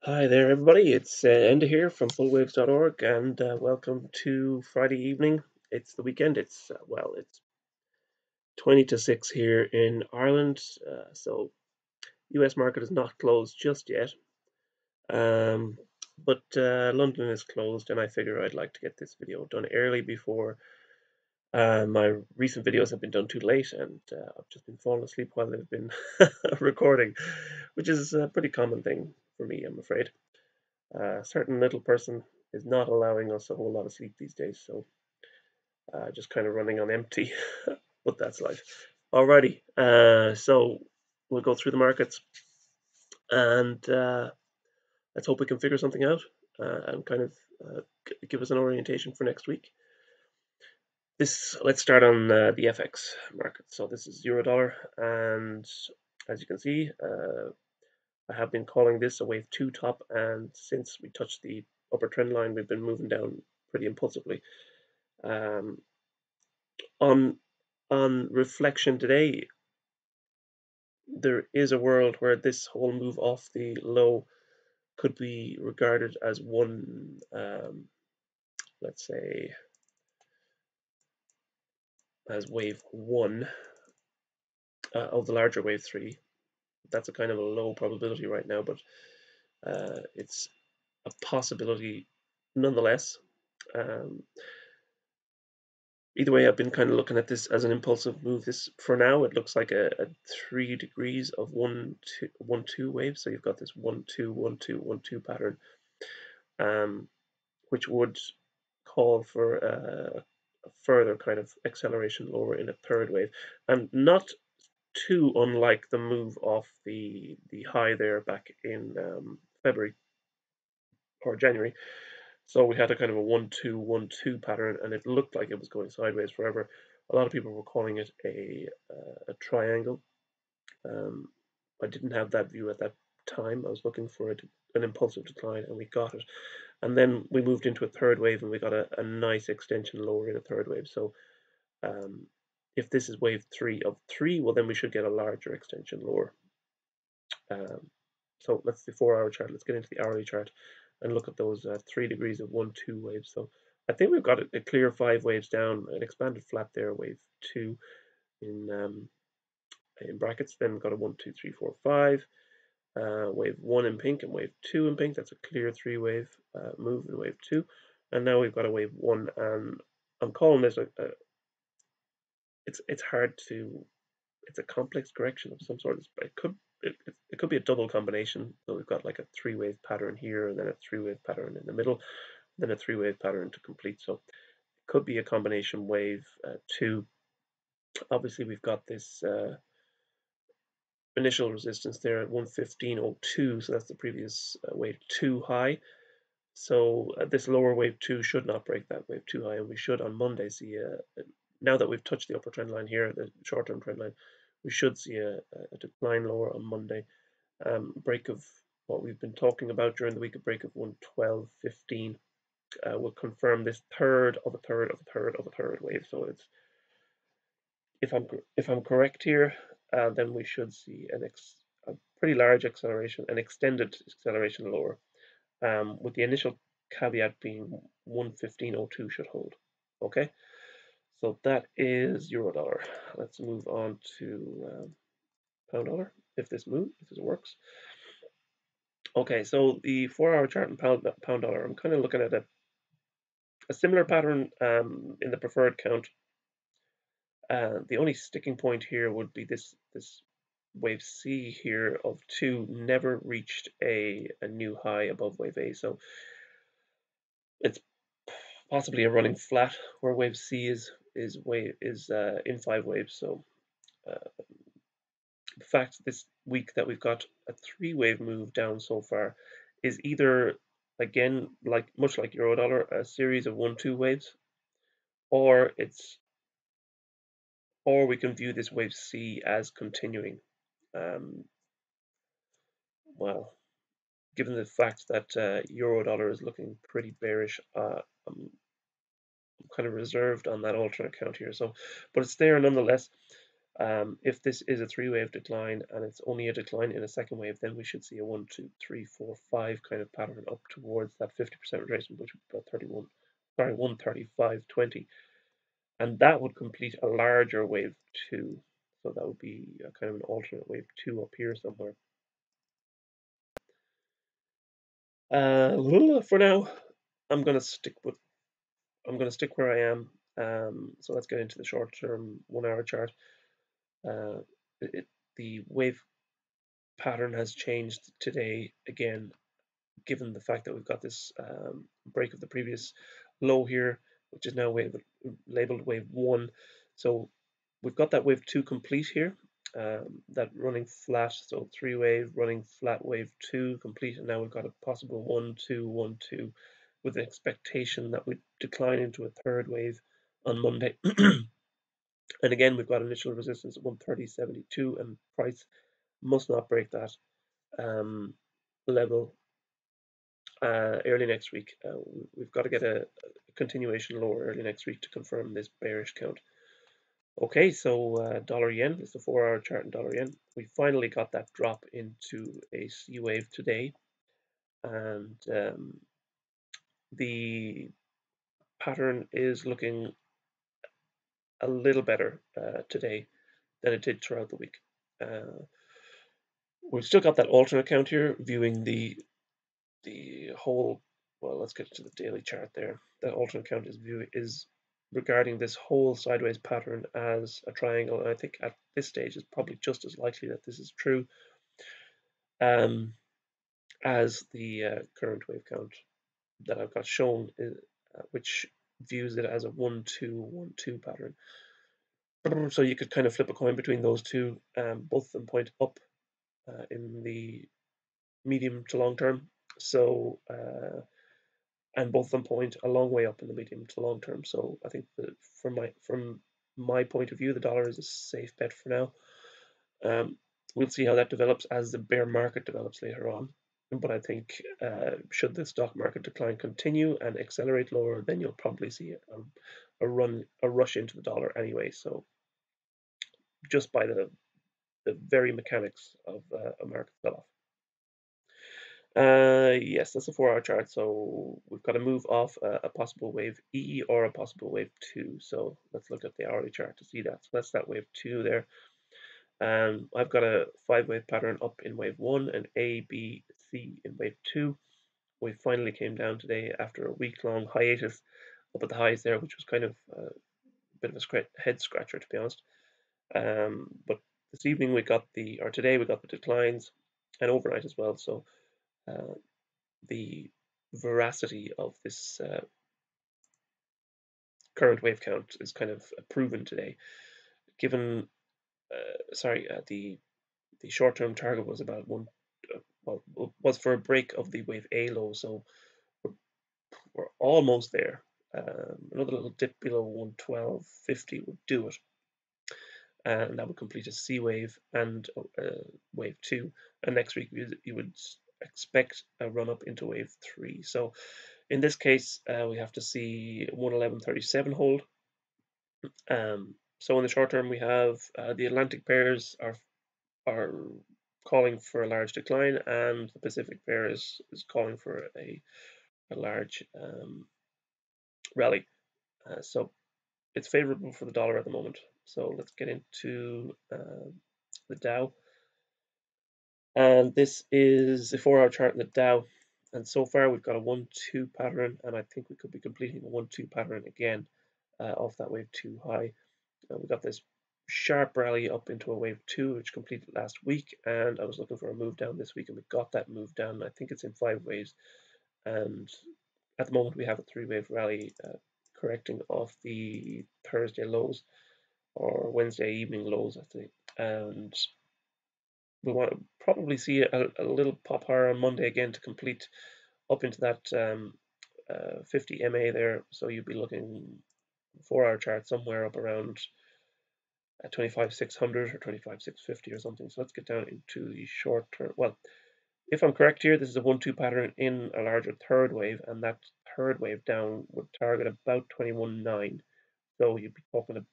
Hi there, everybody. It's Enda here from fullwaves.org, and welcome to Friday evening. It's the weekend. It's 20 to 6 here in Ireland, so US market is not closed just yet. Um, but London is closed, and I figure I'd like to get this video done early before my recent videos have been done too late, and I've just been falling asleep while they've been recording, which is a pretty common thing for me, I'm afraid. A certain little person is not allowing us a whole lot of sleep these days, so just kind of running on empty. But that's life. Alrighty, so we'll go through the markets and let's hope we can figure something out and kind of give us an orientation for next week. Let's start on the FX market. So this is Eurodollar, and as you can see, I have been calling this a wave 2 top, and since we touched the upper trend line, we've been moving down pretty impulsively. Um, on reflection today, there is a world where this whole move off the low could be regarded as one, let's say, as wave 1 of the larger wave 3. That's a kind of a low probability right now, but it's a possibility nonetheless. Either way, I've been kind of looking at this as an impulsive move. This, for now, it looks like a 3 degrees of 1-2 wave. So you've got this 1-2, 1-2, 1-2 pattern, which would call for a further kind of acceleration lower in a third wave, and not too unlike the move off the high there back in February or January. So we had a kind of a 1-2, 1-2 pattern, and it looked like it was going sideways forever. A lot of people were calling it a triangle. I didn't have that view at that time. I was looking for an impulsive decline, and we got it. And then we moved into a third wave, and we got a nice extension lower in a third wave. So if this is wave 3 of 3, well, then we should get a larger extension lower. So that's the 4-hour chart. Let's get into the hourly chart and look at those 3 degrees of 1-2 waves. So I think we've got a clear 5 waves down, an expanded flat there, wave 2 in brackets. Then we've got a 1, 2, 3, 4, 5. Wave 1 in pink and wave 2 in pink. That's a clear 3-wave move in wave 2. And now we've got a wave 1, and I'm calling this it's hard to, it's a complex correction of some sort. It could be a double combination. So we've got like a 3-wave pattern here, and then a 3-wave pattern in the middle, then a 3-wave pattern to complete. So it could be a combination wave 2. Obviously, we've got this initial resistance there at 115.02, so that's the previous wave 2 high. So this lower wave 2 should not break that wave 2 high, and we should on Monday see now that we've touched the upper trend line here, the short-term trend line, we should see a decline lower on Monday. Break of what we've been talking about during the week, a break of 112.15 will confirm this third of a third of a third of a third wave. So it's, if I'm correct here, then we should see a pretty large acceleration, an extended acceleration lower, with the initial caveat being 115.02 should hold. Okay, so that is Eurodollar. Let's move on to pound dollar, if this works. Okay, so the 4-hour chart in pound dollar, I'm kind of looking at a similar pattern in the preferred count. The only sticking point here would be this wave C here of 2 never reached a new high above wave A. So it's possibly a running flat where wave C is in 5 waves. So the fact this week that we've got a 3-wave move down so far is either, again, much like Eurodollar, a series of 1-2 waves, or we can view this wave C as continuing. Well, given the fact that Eurodollar is looking pretty bearish, I'm kind of reserved on that alternate count here. So, but it's there nonetheless. If this is a three-wave decline and it's only a decline in a second wave, then we should see a 1, 2, 3, 4, 5 kind of pattern up towards that 50% retracement, which would be about 135.20. And that would complete a larger wave 2. So that would be a kind of an alternate wave 2 up here somewhere. For now, I'm going to stick where I am. So let's get into the short-term 1-hour chart. The wave pattern has changed today again, given the fact that we've got this break of the previous low here, which is now labeled wave 1. So we've got that wave 2 complete here, that running flat, so 3-wave running flat wave 2 complete, and now we've got a possible 1, 2, 1, 2 with the expectation that we decline into a third wave on Monday. And again, we've got initial resistance at 130.72, and price must not break that level early next week. We've got to get a continuation lower early next week to confirm this bearish count. Okay, so dollar yen, this is the 4-hour chart in dollar yen. We finally got that drop into a C wave today, and the pattern is looking a little better today than it did throughout the week. We've still got that alternate count here, viewing the whole. Well, let's get to the daily chart there. That alternate count is regarding this whole sideways pattern as a triangle, and I think at this stage it's probably just as likely that this is true as the current wave count that I've got shown, which views it as a 1, 2, 1, 2 pattern. So you could kind of flip a coin between those two. Both of them point up in the medium to long term. So and both of them point a long way up in the medium to long term. So I think that from my point of view, the dollar is a safe bet for now. We'll see how that develops as the bear market develops later on. But I think should the stock market decline continue and accelerate lower, then you'll probably see a rush into the dollar anyway. So just by the very mechanics of a market sell-off. Yes, that's a 4-hour chart. So we've got to move off a possible wave E or a possible wave 2. So let's look at the hourly chart to see that. So that's that wave 2 there. I've got a 5-wave pattern up in wave 1 and A, B, C in wave 2. We finally came down today after a week-long hiatus up at the highs there, which was kind of a bit of a head scratcher, to be honest. But this evening today we got the declines, and overnight as well. So the veracity of this current wave count is kind of proven today. Given, the short-term target was about was for a break of the wave A low, so we're almost there. Another little dip below 112.50 would do it, and that would complete a C wave and wave 2. And next week you would expect a run up into wave 3. So in this case, we have to see 111.37 hold. So in the short term, we have the Atlantic pairs are calling for a large decline, and the Pacific pair is calling for a large rally. So it's favorable for the dollar at the moment. So let's get into the Dow. And this is a 4-hour chart in the Dow. And so far we've got a 1-2 pattern, and I think we could be completing a 1-2 pattern again off that wave 2 high. We got this sharp rally up into a wave 2, which completed last week, and I was looking for a move down this week, and we got that move down. I think it's in 5 waves, and at the moment we have a 3-wave rally correcting off the Thursday lows or Wednesday evening lows, I think, and we want to probably see a little pop higher on Monday again to complete up into that 50 MA there. So you'd be looking 4-hour chart somewhere up around 25,600 or 25,650 or something. So let's get down into the short term. Well, if I'm correct here, this is a 1-2 pattern in a larger third wave, and that third wave down would target about 21.9. So you'd be talking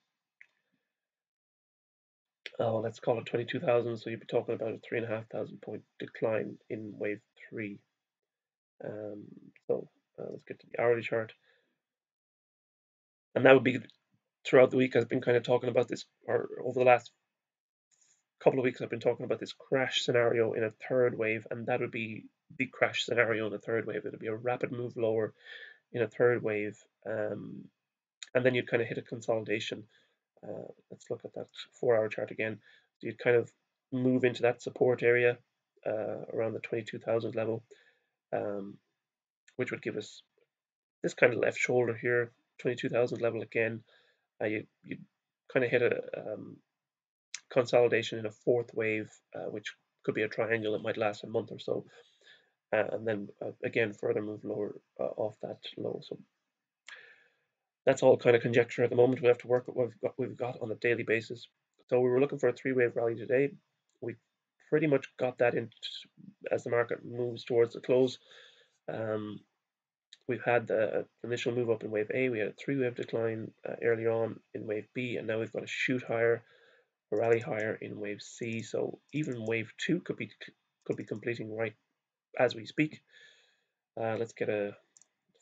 let's call it 22,000. So you'd be talking about a 3,500 point decline in wave three. Um, so let's get to the hourly chart, and that would be throughout the week. I've been kind of talking about this, or over the last couple of weeks, I've been talking about this crash scenario in a third wave, and that would be the crash scenario in a third wave. It would be a rapid move lower in a third wave, and then you'd kind of hit a consolidation. Let's look at that 4-hour chart again. So you'd kind of move into that support area around the 22,000 level, um, which would give us this kind of left shoulder here, 22,000 level again. You kind of hit a consolidation in a fourth wave, which could be a triangle that might last a month or so, and then again further move lower off that low. So that's all kind of conjecture at the moment. We have to work with what we've got on a daily basis. So we were looking for a three-wave rally today. We pretty much got that in as the market moves towards the close. Um, we've had the initial move up in wave A. We had a three-wave decline earlier on in wave B, and now we've got a shoot higher, a rally higher in wave C. So even wave two could be completing right as we speak. Let's get a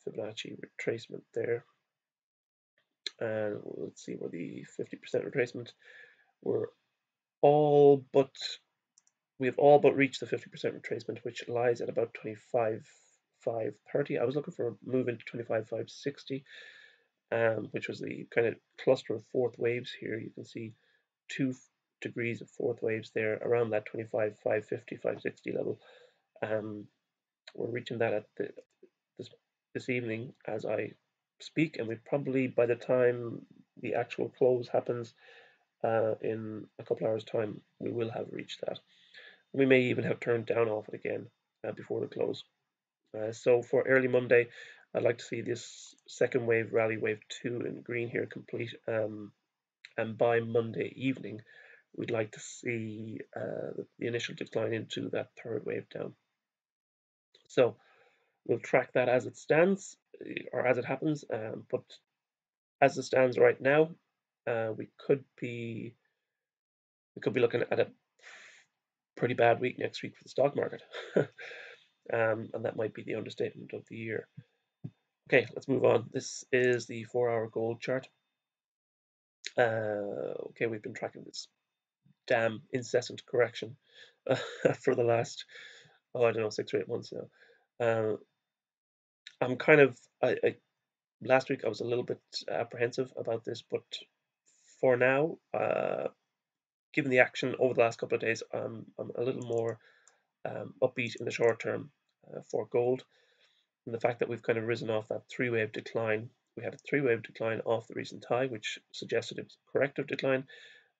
Fibonacci retracement there. And let's see where the 50% retracement. We're all but we've all but reached the 50% retracement, which lies at about 25,530. I was looking for a move into 25,560, which was the kind of cluster of fourth waves here. You can see 2 degrees of fourth waves there around that 25,550, 560 level. We're reaching that at this evening as I speak, and we probably, by the time the actual close happens in a couple hours' time, we will have reached that. We may even have turned down off it again before the close. So for early Monday, I'd like to see this second wave rally, wave two in green here, complete. And by Monday evening, we'd like to see the initial decline into that third wave down. So we'll track that as it stands or as it happens. But as it stands right now, we could be looking at a pretty bad week next week for the stock market. And that might be the understatement of the year. Okay, let's move on. This is the 4-hour gold chart. Okay, we've been tracking this damn incessant correction for the last, I don't know, 6 or 8 months now. I'm kind of, last week I was a little bit apprehensive about this, but for now, given the action over the last couple of days, I'm a little more upbeat in the short term for gold. And the fact that we've kind of risen off that three-wave decline. We had a three-wave decline off the recent high, which suggested it was a corrective decline,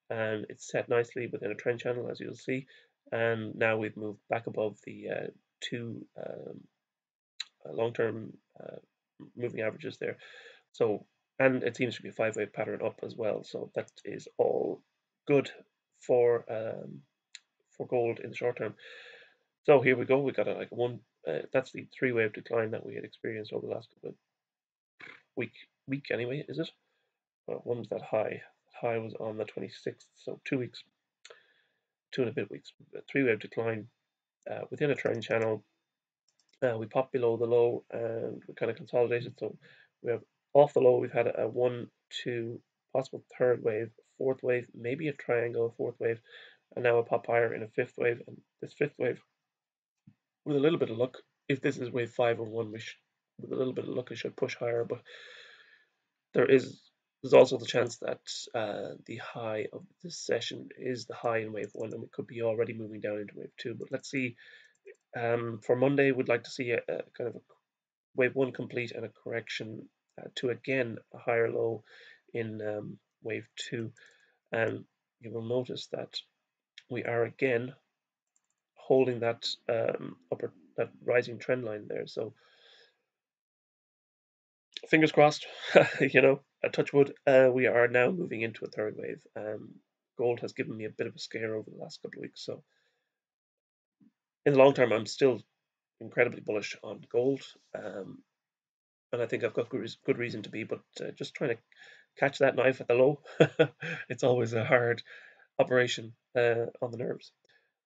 and it's set nicely within a trend channel, as you'll see. And now we've moved back above the two long-term moving averages there. So, and it seems to be a five-wave pattern up as well. So that is all good for gold in the short term. So here we go. We got like one. That's the three-wave decline that we had experienced over the last couple of week anyway. Is it? Well, when was that high? High was on the 26th. So 2 weeks, 2 and a bit weeks. A three-wave decline within a trend channel. We popped below the low and we kind of consolidated. So we have off the low. We've had a 1, 2, possible third wave, fourth wave, maybe a triangle, fourth wave, and now a pop higher in a fifth wave. And this fifth wave, with a little bit of luck, if this is wave 5 or 1, with a little bit of luck, it should push higher. But there's also the chance that the high of this session is the high in wave 1, and we could be already moving down into wave 2. But let's see. For Monday, we'd like to see a kind of a wave 1 complete and a correction to again a higher low in wave 2. And you will notice that we are again holding that that rising trend line there. So fingers crossed, a touch wood. We are now moving into a third wave. Gold has given me a bit of a scare over the last couple of weeks. So in the long term, I'm still incredibly bullish on gold. And I think I've got good reason to be, but just trying to catch that knife at the low. It's always a hard operation on the nerves.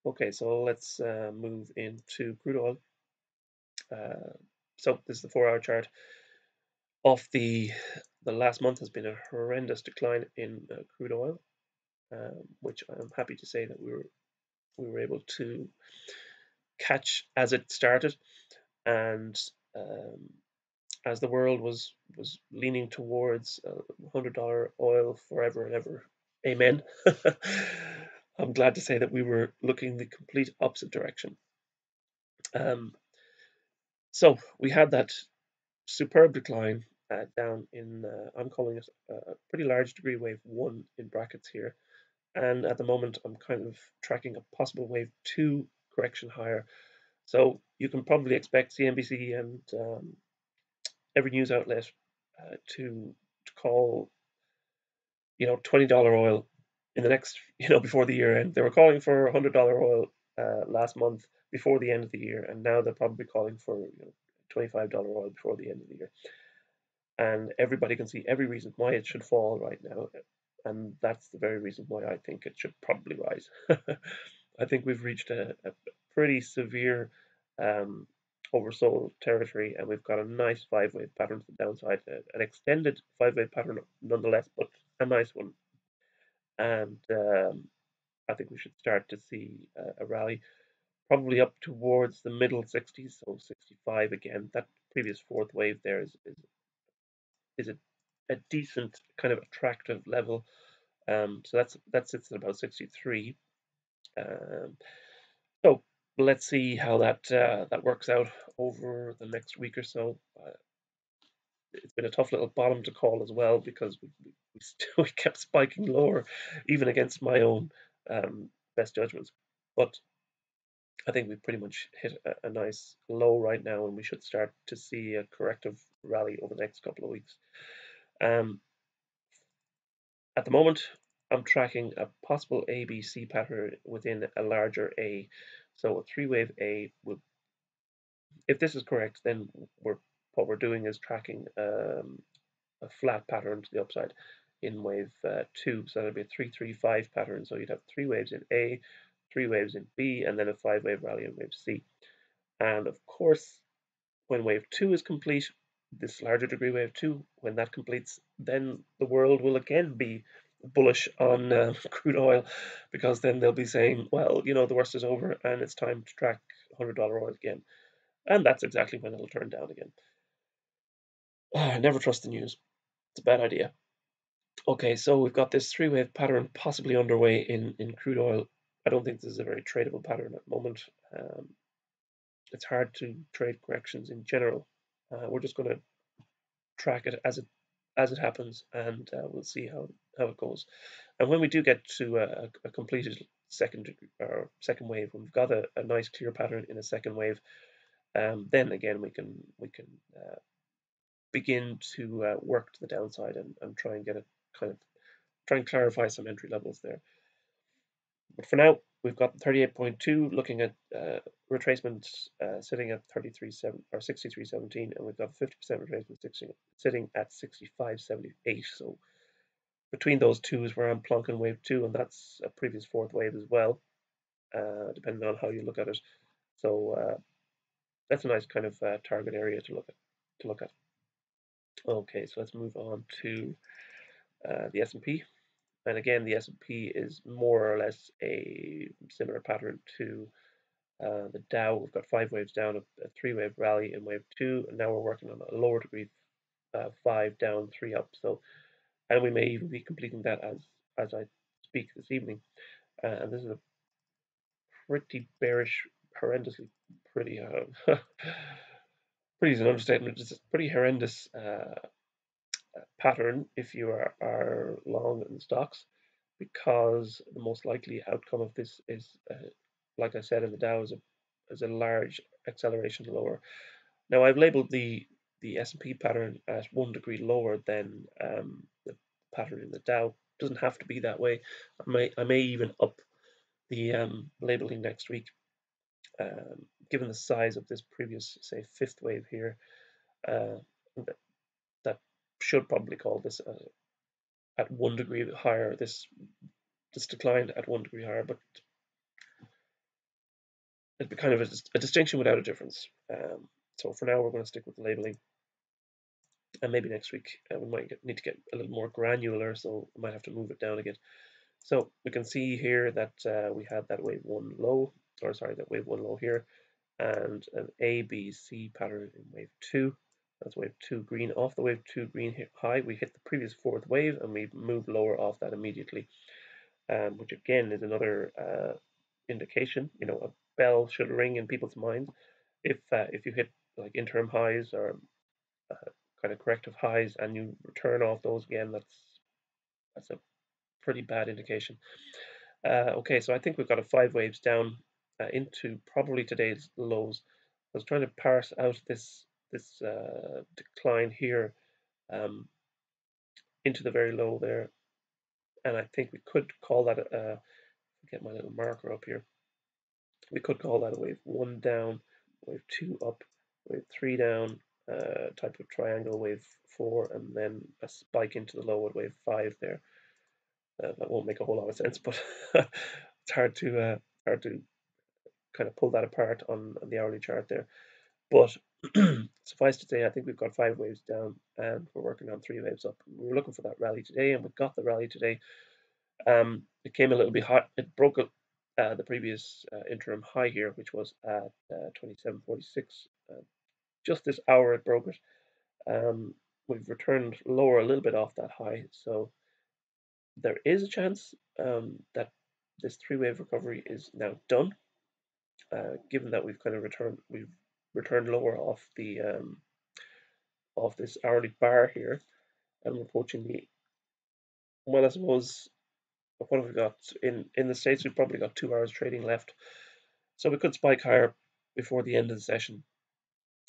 Okay, so let's move into crude oil. So this is the 4-hour chart. Off the last month has been a horrendous decline in crude oil, which I'm happy to say that we were able to catch as it started, and um, as the world was leaning towards $100 oil forever and ever. Amen. I'm glad to say that we were looking the complete opposite direction. Um, so we had that superb decline down in, I'm calling it a pretty large degree wave one in brackets here. And at the moment, I'm kind of tracking a possible wave two correction higher. So you can probably expect CNBC and every news outlet to call, $20 oil in the next, before the year end. They were calling for $100 oil last month before the end of the year, and now they're probably calling for $25 oil before the end of the year. And everybody can see every reason why it should fall right now, and that's the very reason why I think it should probably rise. I think we've reached a pretty severe um, oversold territory, and we've got a nice five-wave pattern to the downside, an extended five-wave pattern nonetheless, but a nice one. And I think we should start to see a rally, probably up towards the middle 60s, so 65 again. That previous fourth wave there is a decent kind of attractive level. So that sits at about 63. Um, so let's see how that works out over the next week or so. It's been a tough little bottom to call as well because we kept spiking lower, even against my own best judgments. But I think we've pretty much hit a nice low right now, and we should start to see a corrective rally over the next couple of weeks. Um, at the moment, I'm tracking a possible ABC pattern within a larger A. So a three-wave A will, if this is correct, then what we're doing is tracking a flat pattern to the upside in wave two. So that'll be a 3-3-5 pattern. So you'd have three waves in A, three waves in B, and then a five-wave rally in wave C. And of course, when wave two is complete, this larger degree wave two, when that completes, then the world will again be bullish on crude oil, because then they'll be saying, well, the worst is over and it's time to track $100 oil again. And that's exactly when it'll turn down again. Never trust the news. It's a bad idea. Okay, so we've got this three-wave pattern possibly underway in crude oil. I don't think this is a very tradable pattern at the moment. It's hard to trade corrections in general. We're just going to track it as it happens, and we'll see how it goes. And when we do get to a completed second wave, when we've got a nice clear pattern in a second wave, then again we can begin to work to the downside and try and get it kind of try and clarify some entry levels there. But for now, we've got 38.2 looking at retracement sitting at 33.7 or 63.17, and we've got 50% retracement sitting at 65.78. So between those two is where I'm plonking wave two, and that's a previous fourth wave as well, depending on how you look at it. So that's a nice kind of target area to look at. Okay, so let's move on to the S&P. And again, the S&P is more or less a similar pattern to the Dow. We've got five waves down, a three-wave rally in wave two, and now we're working on a lower degree, five down, three up. So, and we may even be completing that as I speak this evening. And this is a pretty bearish, horrendously pretty. Pretty is an understatement. It's a pretty horrendous pattern if you are long in stocks, because the most likely outcome of this is, like I said, in the Dow is a large acceleration lower. Now I've labeled the S&P pattern as 1 degree lower than the pattern in the Dow. It doesn't have to be that way. I may even up the labeling next week, given the size of this previous, say, fifth wave here. Uh, that should probably call this at 1 degree higher. This this decline at 1 degree higher, but it'd be kind of a distinction without a difference. So for now, we're going to stick with the labeling, and maybe next week we might need to get a little more granular, so we might have to move it down again. So we can see here that we had that wave one low, or sorry, that wave one low here, and an A, B, C pattern in wave two. That's wave two green. Off the wave two green high, we hit the previous fourth wave, and we moved lower off that immediately, which again is another indication. You know, a bell should ring in people's minds if you hit like interim highs or kind of corrective highs and you return off those again. That's a pretty bad indication. Okay, so I think we've got a 5 waves down into probably today's lows. I was trying to parse out this decline here into the very low there, and I think we could call that get my little marker up here. We could call that a wave one down, wave two up, wave three down, type of triangle, wave four, and then a spike into the low at wave five there. That won't make a whole lot of sense, but it's hard to kind of pull that apart on the hourly chart there. But suffice to say, I think we've got 5 waves down and we're working on 3 waves up. We were looking for that rally today, and we got the rally today. It came a little bit hot. It broke the previous interim high here, which was at 27.46. Just this hour, it broke it. We've returned lower a little bit off that high, so there is a chance that this 3 wave recovery is now done. Given that we've returned lower off this hourly bar here, and we're approaching I suppose, what have we got in the States? We've probably got 2 hours trading left, so we could spike higher before the end of the session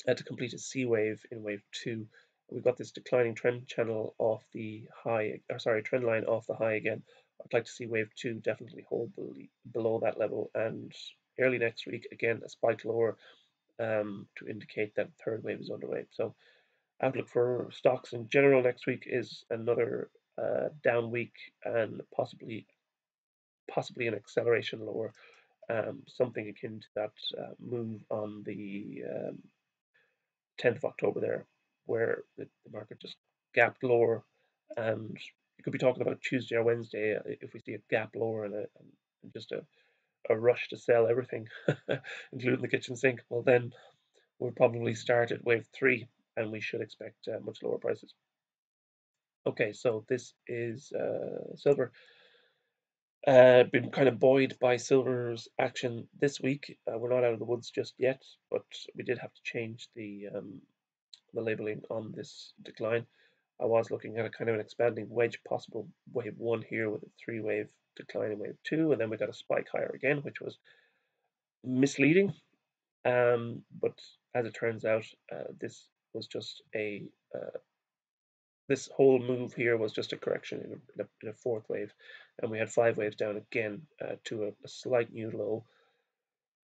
to complete a C wave in wave two. We've got this declining trend channel off the high, or sorry, trend line off the high again. I'd like to see wave two definitely hold below that level, and early next week again a spike lower to indicate that third wave is underway. So outlook for stocks in general next week is another down week and possibly an acceleration lower, something akin to that move on the 10th of October there, where the market just gapped lower, and you could be talking about Tuesday or Wednesday if we see a gap lower and just a rush to sell everything, including the kitchen sink. Well, then we'll probably start at wave three, and we should expect much lower prices. Okay, so this is silver. Been kind of buoyed by silver's action this week. We're not out of the woods just yet, but we did have to change the labeling on this decline. I was looking at a kind of an expanding wedge, possible wave one here with a 3 wave decline in wave two, and then we got a spike higher again, which was misleading. But as it turns out, this was just this whole move here was just a correction in a fourth wave, and we had 5 waves down again to a slight new low.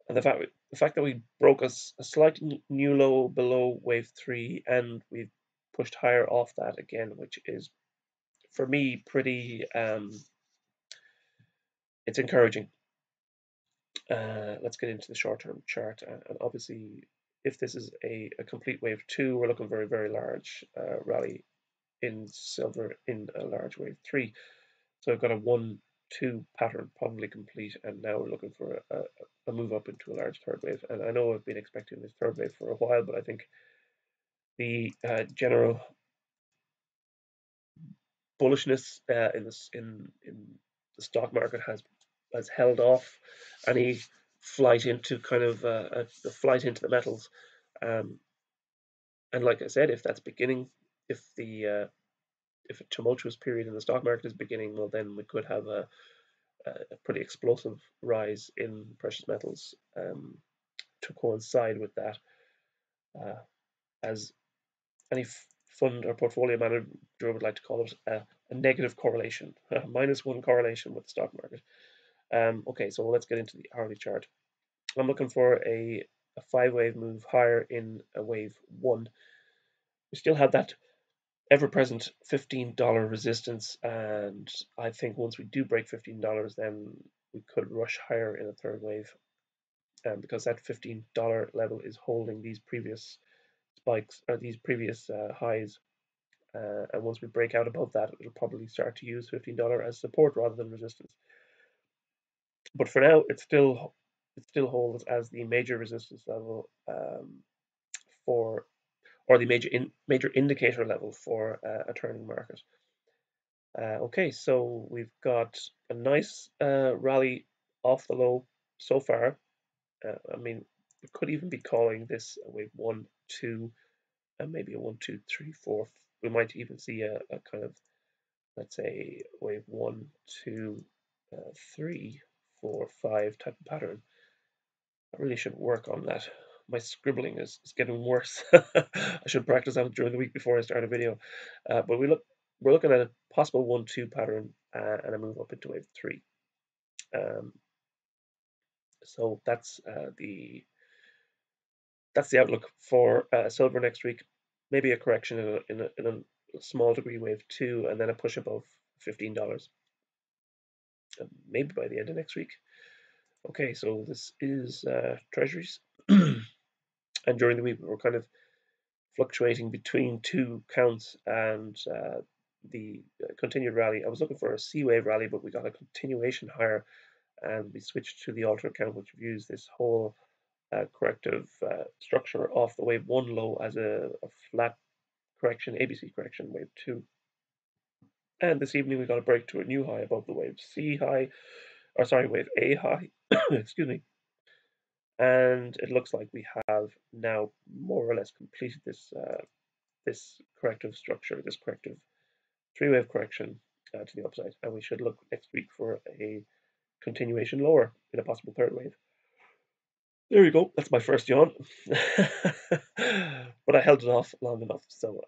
And the fact that we broke a slight new low below wave three, and we've pushed higher off that again, which is for me pretty it's encouraging. Let's get into the short-term chart, and obviously if this is a complete wave two, we're looking very, very large rally in silver in a large wave three. So I've got a 1-2 pattern probably complete, and now we're looking for a move up into a large third wave. And I know I've been expecting this third wave for a while, but I think the general bullishness in the stock market has held off any flight into kind of the flight into the metals. Um, and like I said, if that's beginning, if a tumultuous period in the stock market is beginning, well, then we could have a pretty explosive rise in precious metals to coincide with that, as any fund or portfolio manager would like to call it, a negative correlation, -1 correlation with the stock market. Okay, so let's get into the hourly chart. I'm looking for a 5 wave move higher in a wave one. We still have that ever-present $15 resistance, and I think once we do break $15, then we could rush higher in a third wave, because that $15 level is holding these previous spikes or these previous highs. And once we break out above that, it'll probably start to use $15 as support rather than resistance. But for now, it still holds as the major resistance level, for or the major indicator level for a turning market. Okay, so we've got a nice rally off the low so far. I mean, we could even be calling this a wave 1, 2, and maybe a 1, 2, 3, 4. We might even see a kind of, let's say, wave 1, 2, 3, 4, 5 type of pattern. I really should work on that. My scribbling is getting worse. I should practice on it during the week before I start a video. But we're looking at a possible 1-2 pattern, and a move up into wave 3. So that's the outlook for silver next week. Maybe a correction in a small degree wave 2, and then a push above $15. Maybe by the end of next week. Okay, so this is Treasuries. And during the week, we were kind of fluctuating between two counts and the continued rally. I was looking for a C wave rally, but we got a continuation higher, and we switched to the alternate count, which views this whole corrective structure off the wave 1 low as a flat correction, ABC correction, wave 2. And this evening, we got a break to a new high above the wave C high, or sorry, wave A high. Excuse me. And it looks like we have now more or less completed this corrective structure, this corrective three-wave correction to the upside, and we should look next week for a continuation lower in a possible third wave. There you go. That's my first yawn, but I held it off long enough, so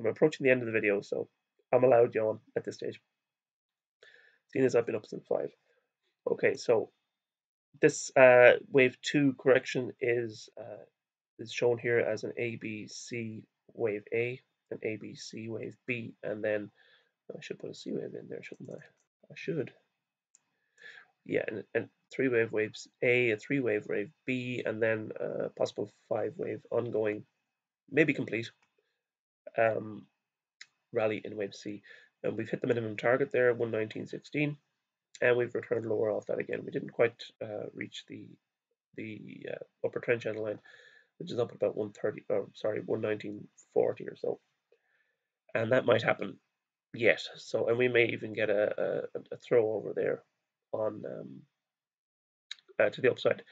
I'm approaching the end of the video, so I'm allowed yawn at this stage, seeing as I've been up since 5. Okay, so this wave 2 correction is shown here as an ABC wave A, an ABC wave B, and then I should put a C wave in there, shouldn't I? I should. Yeah, and waves A, a 3-wave wave B, and then a possible 5-wave ongoing, maybe complete, rally in wave C. And we've hit the minimum target there, 119.16, and we've returned lower off that again. We didn't quite reach the upper trend channel line, which is up about 119.40 or so, and that might happen yet. So, and we may even get a throw over there on to the upside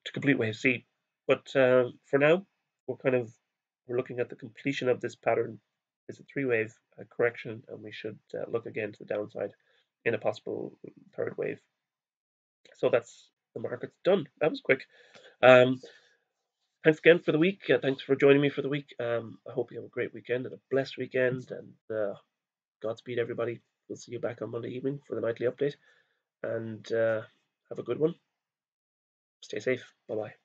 to complete wave C. But for now, we're looking at the completion of this pattern. It's a 3-wave correction, and we should look again to the downside in a possible third wave. So that's the market's done. That was quick. Thanks again for the week. Thanks for joining me for the week. I hope you have a great weekend and a blessed weekend, and Godspeed, everybody. We'll see you back on Monday evening for the nightly update, and have a good one. Stay safe. Bye-bye.